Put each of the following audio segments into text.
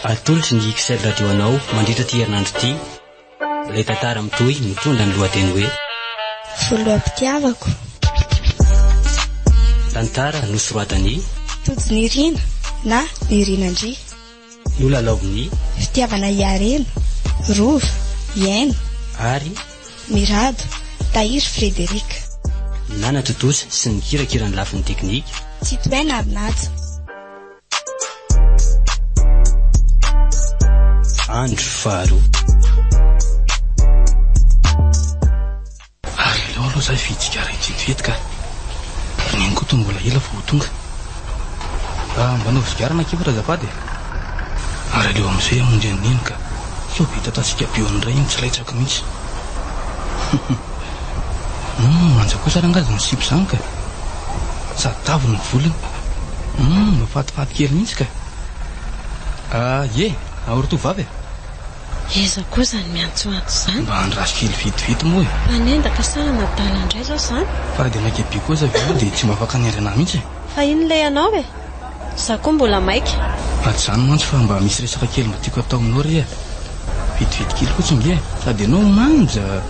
Atolotry ny XL radio anao mandritra ty herinandro ty. Ilay tantara mitohy mitondra ny lohateny hoe Voloam-pitiavako. Tantara nosoratany Tojo ny Rina na ny Rinandry. Nolalaoviny Fitiavana Iarena, Rova, Iaina ary Mirado, Tahiry Frederic. Nana Totosa sy ny kirakirany lafin'ny teknika. Titoena Arinaja. Andro faharoa. Ary aleo aloha zay vitsika rehetsitvety ka niny koa tony mbola ela fa ho tonga. Mbanao vigarana kivatra zafady. Ary aleo amin'izay amonjy an'iny ka so vita tasika biony iray iny tsy laitsaka mihitsy. Manja koa sara angazy ny sipy zany ka sady tavo ny volony. Mafatifaty kely mihitsy ka. Ye, aory tovavy Eza koa zany miantsoantso zany. mba andraso kely vitivity moa e. Fanendaka sa nadala indray zao zany. Fa raha dia nakebi koa za vio dia tsy mahafaka ny arena mihitsy. Fa ino ilay anao e? Za koa mbola maika. Tsy zany mantsy fa mba misy resaka kely mba tiako atao aminao re. Vitivity kely fotsiny nge sady ianao manja.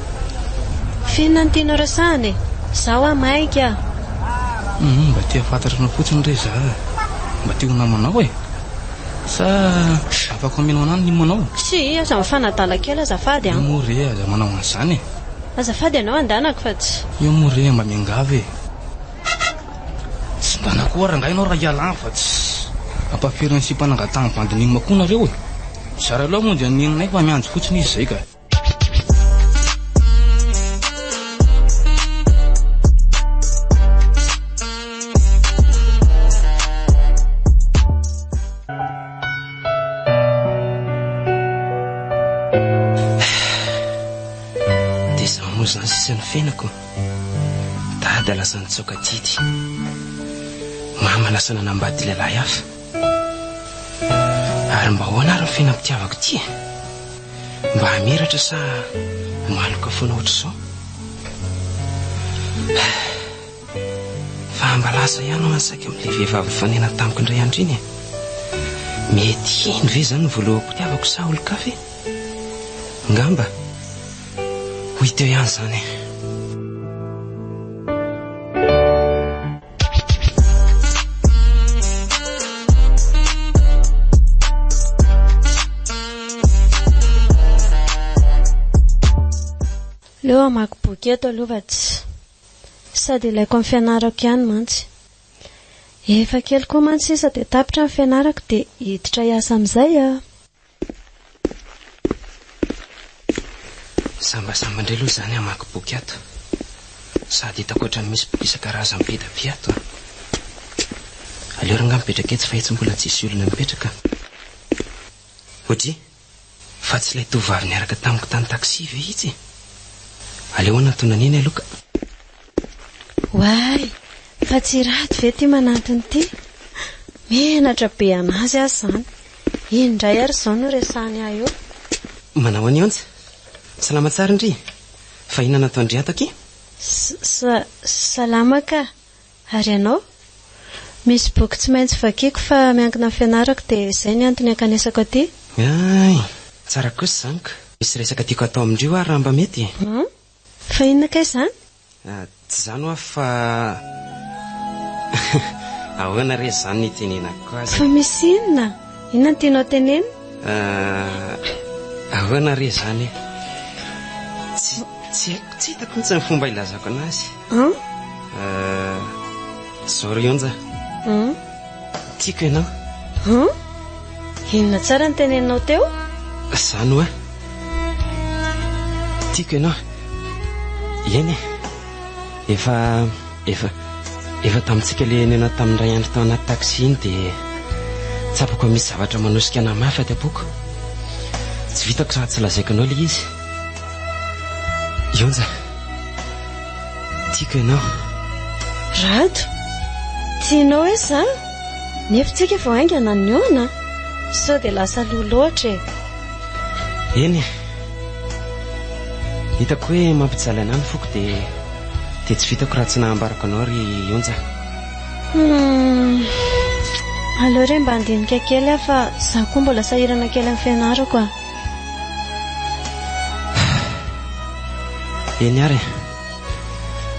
Fihinana ny tianao resahana e? Zaho amaika. Mba tia fantatranao fotsiny re za. Mba tia ho namanao e. Sa afaka omena anany ny manao. Si, aza mifanadala kely azafady Io moa re aza manao an'izany e. Azafady anao andanako fa tsy. Io moa re mba miangavy e. Tsy ndanako raha ngainao raha hialany fa tsy ampaferiny sy mpanangatany bandin'iny makoa nareo e. Zara aloha moa dia ninonay fa mianjo fotsiny izy zay ka. Zany sisany fenako dada lasa nitsoka tidy mama lasa nanambady lehilahy hafa ary mba hoana ary ny fiainam-pitiavako ty mba hamiratra sa maloka foana ohatr'izao fa mba lasa ihany ho ansaika amin'ilay vehivavy fanena tamiko indray andro iny mety iny ve zany ny voloham-pitiavako sa olo-kafe ngamba ho iteo ihany zany Leo amaky boky eto aloha tsy sady ilaiko amin'ny fianarako ihany mantsy. Efa kely koa mantsy isa dia tapitra amin'ny fianarako dia hiditra hiasa amin'izay Sambasamba indray aloha zany amaky boky ato sady hitako ohatrany misy boky isan-karazany be da be ato. Aleo ranga mipetraka eto fa etsy mbola tsisy olona mipetraka. Hodry fa tsy ilay tovavy niaraka tamiko tany taksi ve itsy. Aleo anatonan'iny aloha ka. Way, fa tsy raty ve ty manantony ty? Menatra be anazy azy zany. Indray ary zao no resahany ahy eo. Manao an'ionja salama tsara indry fa inona natao indry ato aky? Salama ka. Ary ianao? Misy boky tsy maintsy vakiako fa miankina fianarako dia izay ny antony ankanesako aty. Ay, tsara kosa zany ka. Misy resaka tiako atao amindrio ary raha mba mety. Fa inona kay zany? Tsy zany hoa fa ahoana re zany ny tenenako azy. Fa misy inona? Inona ny tianao tenena? Ahoana re zany tsy hitako mitsy ny fomba ilazako anazy. Zao ry onja tiako ianao. Inona tsara ny teneninao teo? Zany hoa tiako ianao. Eny efa tamintsika le nena tamin'ray andro tao anaty taksi iny dia tsapako misy zavatra manosika ana mafy aty-apoko. Tsy vitako sady tsy lazaiko anao le izy. Ionja tiako ianao. Rado tianao hoe za nefa tsika vao aingana ny ona sao dia lasa loha loatra e. Eny hitako hoe mampijaly anany foko dia tsy vitako raha tsy nahambarako anao ry onja. aleo re mba andinika kely aho fa zaho koa mbola sahirana kely amin'ny fianarako a. eny ary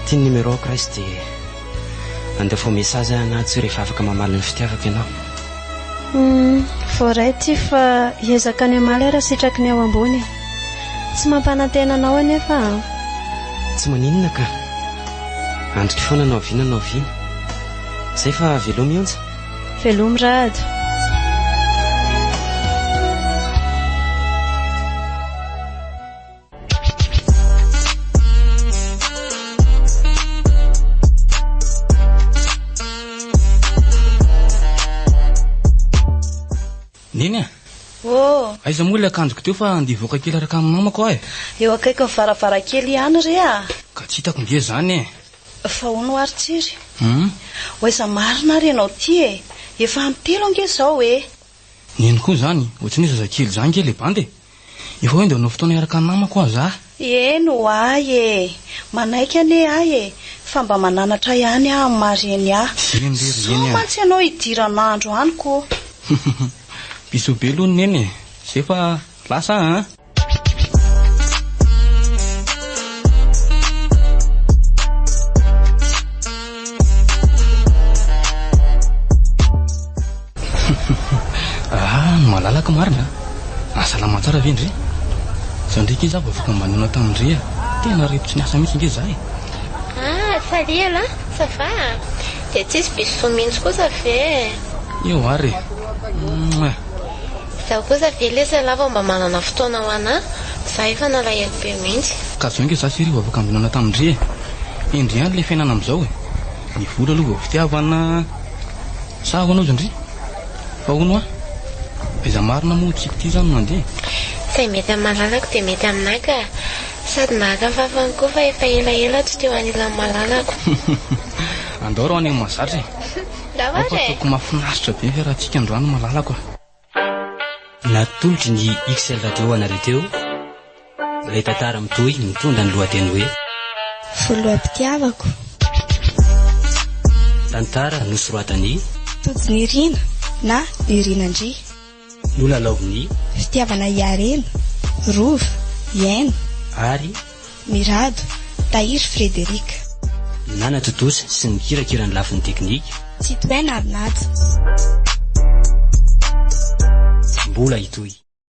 tia ny numéro Christ dia andefa mesazy anaty rehefa afaka mamaly ny fitiavako ianao. voaray ty fa hiezaka ny amaly raha sitraky ny ao ambony, tsy mampanantena anao anefa. tsy maninona ka, andriky foana anao viana anao viana, izay fa velomy onja. Velomy rado. Neny aiza moa ilay akanjoko teo fa andivoaka kely araka amin'ny namako aho eo akaiky ny varavarakely ihany re a. ka tsy hitako nge zany fa hono ary tsiry hoaiza marina ary ianao ty efa amitelo ange zao neny koa zany ohatrany hoe zazakely zany ke le bande efa hoe ndehanao fotoana iaraka amin'ny namako aho za. Eno ay manaiky ane ay fa mba mananatra ihany a amin'ny mareny a. Somatsy ianao idiran'andro any ko. Piso be aloha neny zay fa lasa malalaka marina asalama tsara ve ndre za ndraiky izy avy afaka mbanina tamindre tena repotsy ny asa mihitsy nge za saliela safa dia tsisy biso mihitsy kosa ve eo ary zaho kosa ve lesa lava mba manana fotoana ho ana za efa nalahelo be mihitsy ka zao nge za siriva afaka ambinana tamindre indri any le fiainana am'izao ny vola aloha vao fitiavana sa ho anao zandry fa hono aiza marina moa tsiko ty zany mandeha say mety amin'ny malalako dia mety aminaka sady nahakafafany koa fa efa elaela tsy teo anilan'ny malalako andao rao any amin'ny mahazatra afatoko mahafinaritra be fa raha tsika androany malalako natolotry ny XL radio anareo teo ilay tantara mitohy mitondra ny lohateny hoe foloam-pitiavako, tantara nosoratany tojiny irina na irinandry, nolalaoviny fitiavana iarena, rova, iaina ary mirado, tahiry Frederika, nanatotosy sy ny kirakirany lafin'ny teknika Titoena Arnatso, mbola itoy.